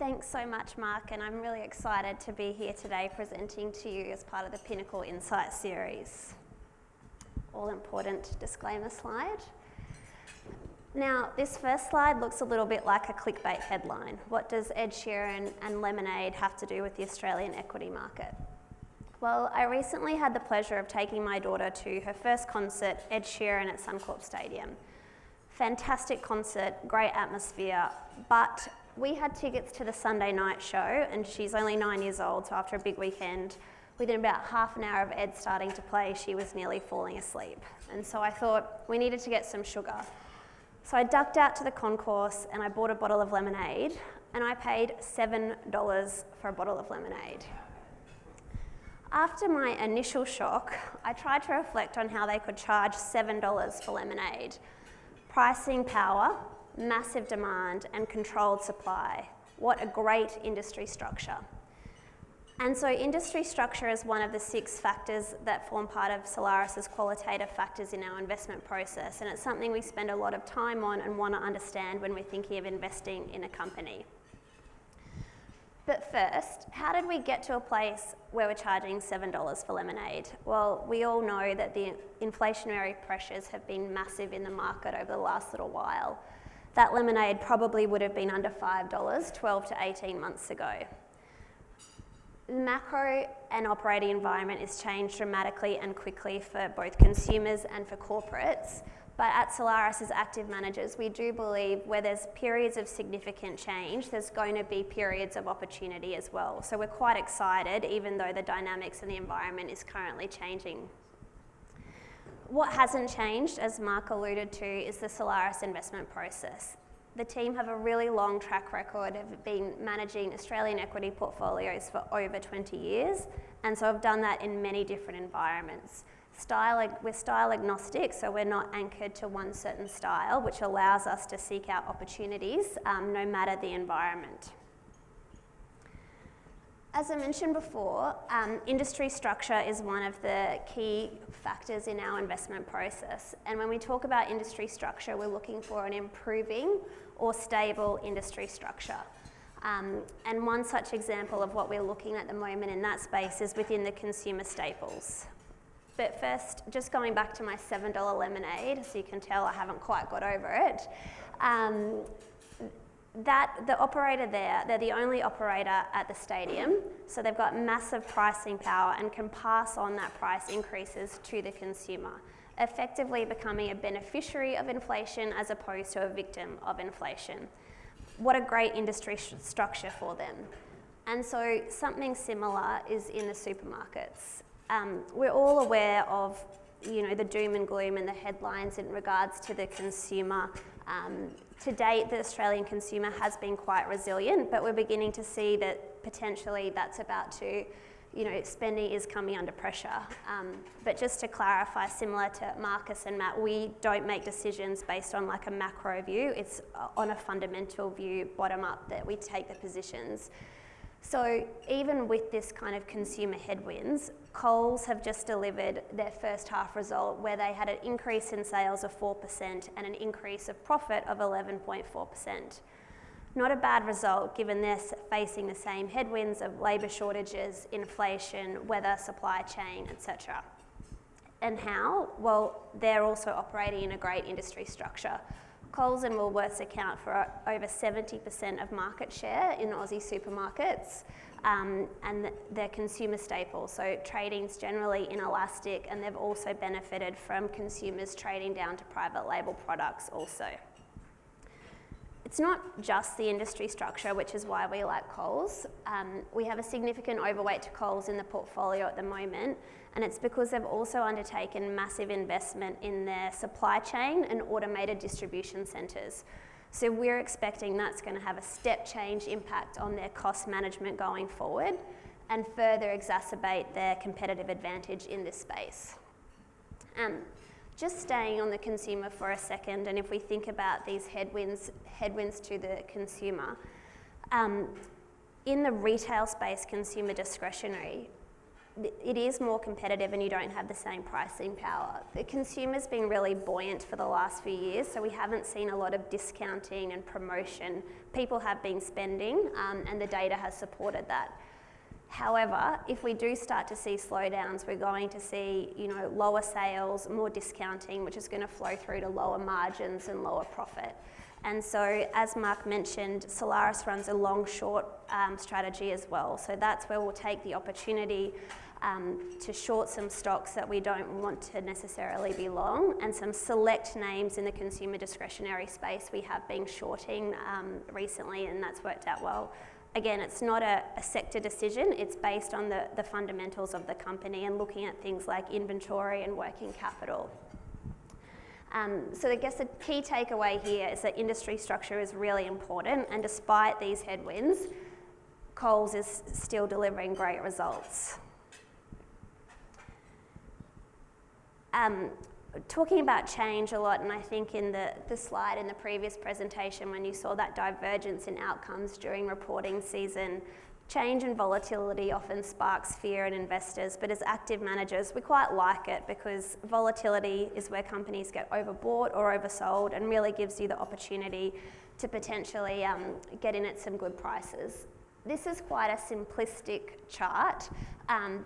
Thanks so much, Mark, and I'm really excited to be here today presenting to you as part of the Pinnacle Insight series. All important disclaimer slide. Now, this first slide looks a little bit like a clickbait headline. What does Ed Sheeran and lemonade have to do with the Australian equity market? Well, I recently had the pleasure of taking my daughter to her first concert, Ed Sheeran at Suncorp Stadium. Fantastic concert, great atmosphere, but we had tickets to the Sunday night show, and she's only 9 years old, so after a big weekend, within about half an hour of Ed starting to play, she was nearly falling asleep. And so I thought we needed to get some sugar. So I ducked out to the concourse and I bought a bottle of lemonade, and I paid $7 for a bottle of lemonade. After my initial shock, I tried to reflect on how they could charge $7 for lemonade. Pricing power, massive demand, and controlled supply. What a great industry structure. And so industry structure is one of the 6 factors that form part of Solaris's qualitative factors in our investment process, and it's something we spend a lot of time on and want to understand when we're thinking of investing in a company. But first, how did we get to a place where we're charging $7 for lemonade? Well, we all know that the inflationary pressures have been massive in the market over the last little while. That lemonade probably would have been under $5 12 to 18 months ago. The macro and operating environment has changed dramatically and quickly for both consumers and for corporates. But at Solaris as active managers, we do believe where there's periods of significant change, there's going to be periods of opportunity as well. So we're quite excited, even though the dynamics and the environment is currently changing. What hasn't changed, as Mark alluded to, is the Solaris investment process. The team have a really long track record of been managing Australian equity portfolios for over 20 years, and so I've done that in many different environments. We're style agnostic, so we're not anchored to one certain style, which allows us to seek out opportunities no matter the environment. As I mentioned before, industry structure is one of the key factors in our investment process. And when we talk about industry structure, we're looking for an improving or stable industry structure. And one such example of what we're looking at the moment in that space is within the consumer staples. But first, just going back to my $7 lemonade, so you can tell I haven't quite got over it. The operator there, they're the only operator at the stadium, so they've got massive pricing power and can pass on that price increases to the consumer, effectively becoming a beneficiary of inflation as opposed to a victim of inflation. What a great industry structure for them. And so something similar is in the supermarkets. We're all aware of, the doom and gloom and the headlines in regards to the consumer. To date, the Australian consumer has been quite resilient, but we're beginning to see that potentially that's about to, spending is coming under pressure. But just to clarify, similar to Marcus and Matt, we don't make decisions based on like a macro view. It's on a fundamental view, bottom up, that we take the positions. So even with this kind of consumer headwinds, Coles have just delivered their first half result where they had an increase in sales of 4% and an increase of profit of 11.4%. Not a bad result given they're facing the same headwinds of labour shortages, inflation, weather, supply chain, etc. And how? Well, they're also operating in a great industry structure. Coles and Woolworths account for over 70% of market share in Aussie supermarkets, and they're consumer staples, so trading's generally inelastic, and they've also benefited from consumers trading down to private label products also. It's not just the industry structure, which is why we like Coles. We have a significant overweight to Coles in the portfolio at the moment, and it's because they've also undertaken massive investment in their supply chain and automated distribution centres. So we're expecting that's going to have a step change impact on their cost management going forward and further exacerbate their competitive advantage in this space. Just staying on the consumer for a second, and if we think about these headwinds to the consumer, in the retail space, consumer discretionary, it is more competitive and you don't have the same pricing power. The consumer's been really buoyant for the last few years, so we haven't seen a lot of discounting and promotion. People have been spending, and the data has supported that. However, if we do start to see slowdowns, we're going to see, lower sales, more discounting, which is going to flow through to lower margins and lower profit. And so, as Mark mentioned, Solaris runs a long-short strategy as well. So that's where we'll take the opportunity to short some stocks that we don't want to necessarily be long, and some select names in the consumer discretionary space we have been shorting recently, and that's worked out well. Again, it's not a sector decision, it's based on the fundamentals of the company and looking at things like inventory and working capital. So I guess the key takeaway here is that industry structure is really important, and despite these headwinds, Coles is still delivering great results. Talking about change a lot, and I think in the slide in the previous presentation when you saw that divergence in outcomes during reporting season, change and volatility often sparks fear in investors, but as active managers, we quite like it because volatility is where companies get overbought or oversold and really gives you the opportunity to potentially get in at some good prices. This is quite a simplistic chart,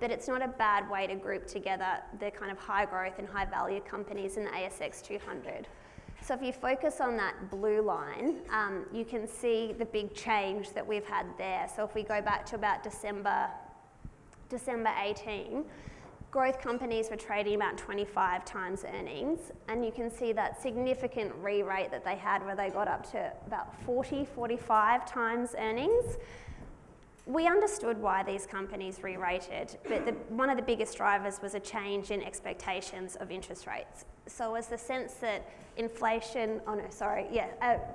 but it's not a bad way to group together the kind of high growth and high value companies in the ASX 200. So if you focus on that blue line, you can see the big change that we've had there. So if we go back to about December 18, growth companies were trading about 25 times earnings, and you can see that significant re-rate that they had where they got up to about 40, 45 times earnings. We understood why these companies re-rated, but one of the biggest drivers was a change in expectations of interest rates. So was the sense that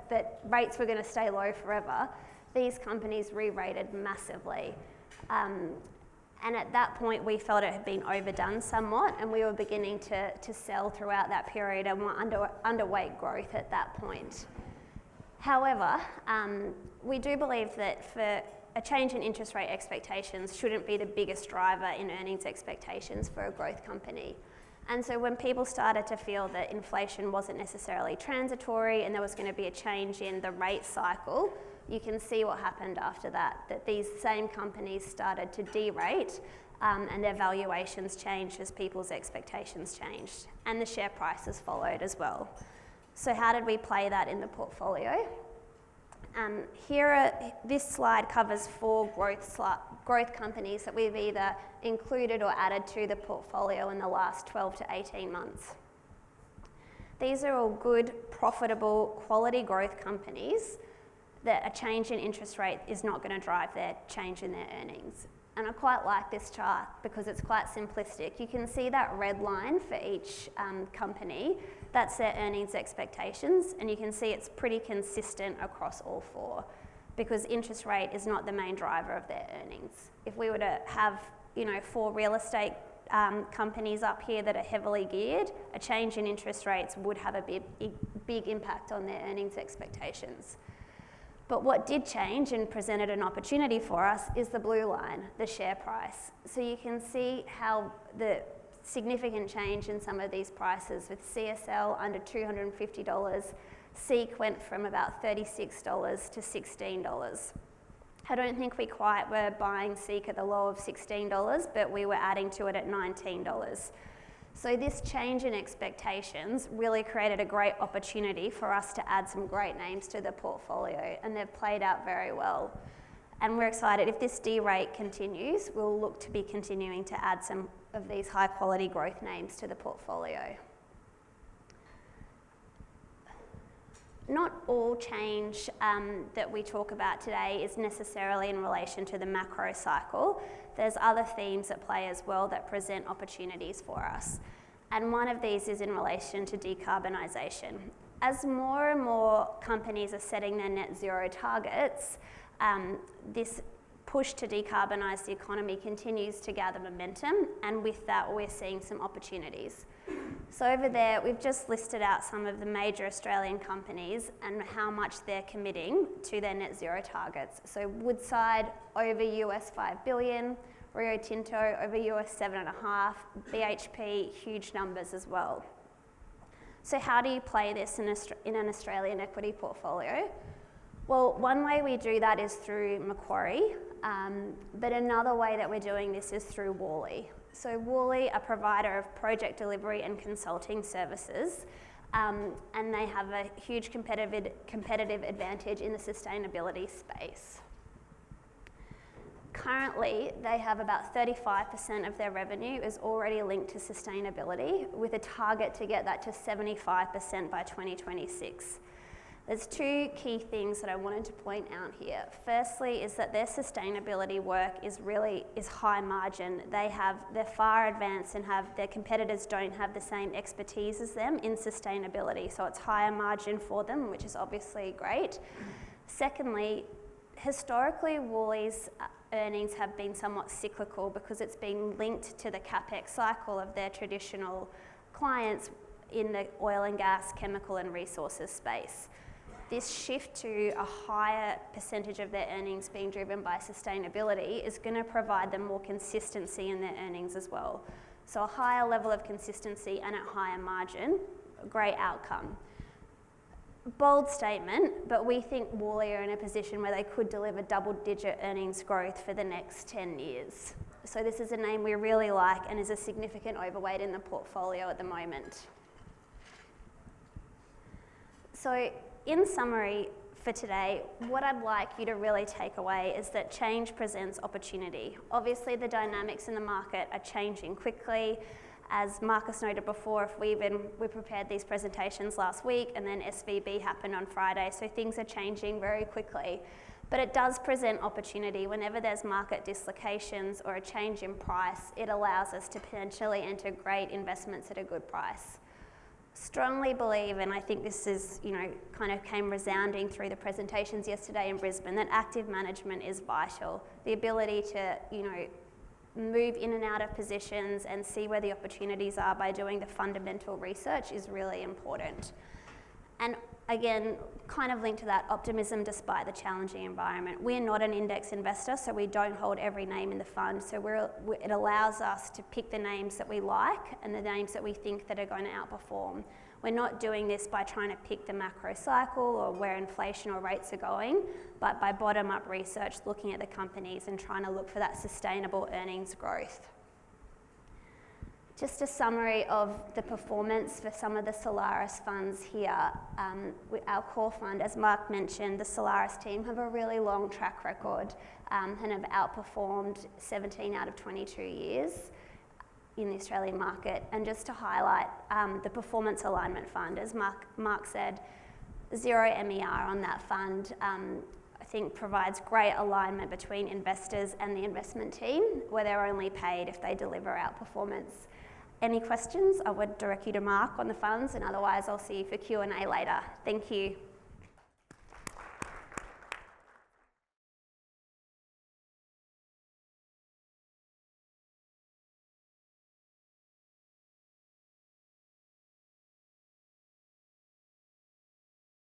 that rates were going to stay low forever, these companies re-rated massively. And at that point, we felt it had been overdone somewhat, and we were beginning to sell throughout that period, and were underweight growth at that point. However, we do believe that for a change in interest rate expectations shouldn't be the biggest driver in earnings expectations for a growth company. And so when people started to feel that inflation wasn't necessarily transitory and there was going to be a change in the rate cycle, you can see what happened after that these same companies started to derate and their valuations changed as people's expectations changed. And the share prices followed as well. So how did we play that in the portfolio? This slide covers 4 growth companies that we've either included or added to the portfolio in the last 12 to 18 months. These are all good, profitable, quality growth companies that a change in interest rate is not going to drive their change in their earnings. And I quite like this chart because it's quite simplistic. You can see that red line for each company. That's their earnings expectations, and you can see it's pretty consistent across all 4 because interest rate is not the main driver of their earnings. If we were to have 4 real estate companies up here that are heavily geared, a change in interest rates would have a big impact on their earnings expectations. But what did change and presented an opportunity for us is the blue line, the share price. So you can see how the significant change in some of these prices with CSL under $250, Seek went from about $36 to $16. I don't think we quite were buying Seek at the low of $16, but we were adding to it at $19. So this change in expectations really created a great opportunity for us to add some great names to the portfolio, and they've played out very well. And we're excited. If this derate continues, we'll look to be continuing to add some of these high quality growth names to the portfolio. Not all change that we talk about today is necessarily in relation to the macro cycle. There's other themes at play as well that present opportunities for us. And one of these is in relation to decarbonisation. As more and more companies are setting their net zero targets, this push to decarbonise the economy continues to gather momentum, and with that we're seeing some opportunities. So over there we've just listed out some of the major Australian companies and how much they're committing to their net zero targets. So Woodside over $5 billion, Rio Tinto over $7.5, BHP, huge numbers as well. So how do you play this in an Australian equity portfolio? Well, one way we do that is through Macquarie, but another way that we're doing this is through Worley. So Worley, a provider of project delivery and consulting services, and they have a huge competitive advantage in the sustainability space. Currently, they have about 35% of their revenue is already linked to sustainability, with a target to get that to 75% by 2026. There's two key things that I wanted to point out here. Firstly is that their sustainability work is high margin. They're far advanced and their competitors don't have the same expertise as them in sustainability, so it's higher margin for them, which is obviously great. Secondly, historically, Worley's earnings have been somewhat cyclical because it's been linked to the capex cycle of their traditional clients in the oil and gas, chemical and resources space. This shift to a higher percentage of their earnings being driven by sustainability is going to provide them more consistency in their earnings as well. So a higher level of consistency and a higher margin, a great outcome. Bold statement, but we think Worley are in a position where they could deliver double-digit earnings growth for the next 10 years. So this is a name we really like and is a significant overweight in the portfolio at the moment. So in summary for today, what I'd like you to really take away is that change presents opportunity. Obviously, the dynamics in the market are changing quickly. As Marcus noted before, we prepared these presentations last week and then SVB happened on Friday, so things are changing very quickly. But it does present opportunity. Whenever there's market dislocations or a change in price, it allows us to potentially enter great investments at a good price. Strongly believe, and I think this is, kind of came resounding through the presentations yesterday in Brisbane, that active management is vital. The ability to, move in and out of positions and see where the opportunities are by doing the fundamental research is really important. And again, kind of linked to that, optimism despite the challenging environment. We're not an index investor, so we don't hold every name in the fund. So it allows us to pick the names that we like and the names that we think that are going to outperform. We're not doing this by trying to pick the macro cycle or where inflation or rates are going, but by bottom-up research, looking at the companies and trying to look for that sustainable earnings growth. Just a summary of the performance for some of the Solaris funds here. Our core fund, as Mark mentioned, the Solaris team have a really long track record and have outperformed 17 out of 22 years in the Australian market. And just to highlight the performance alignment fund, as Mark said, 0 MER on that fund, I think provides great alignment between investors and the investment team, where they're only paid if they deliver outperformance. Any questions? I would direct you to Mark on the funds, and otherwise I'll see you for Q&A later. Thank you.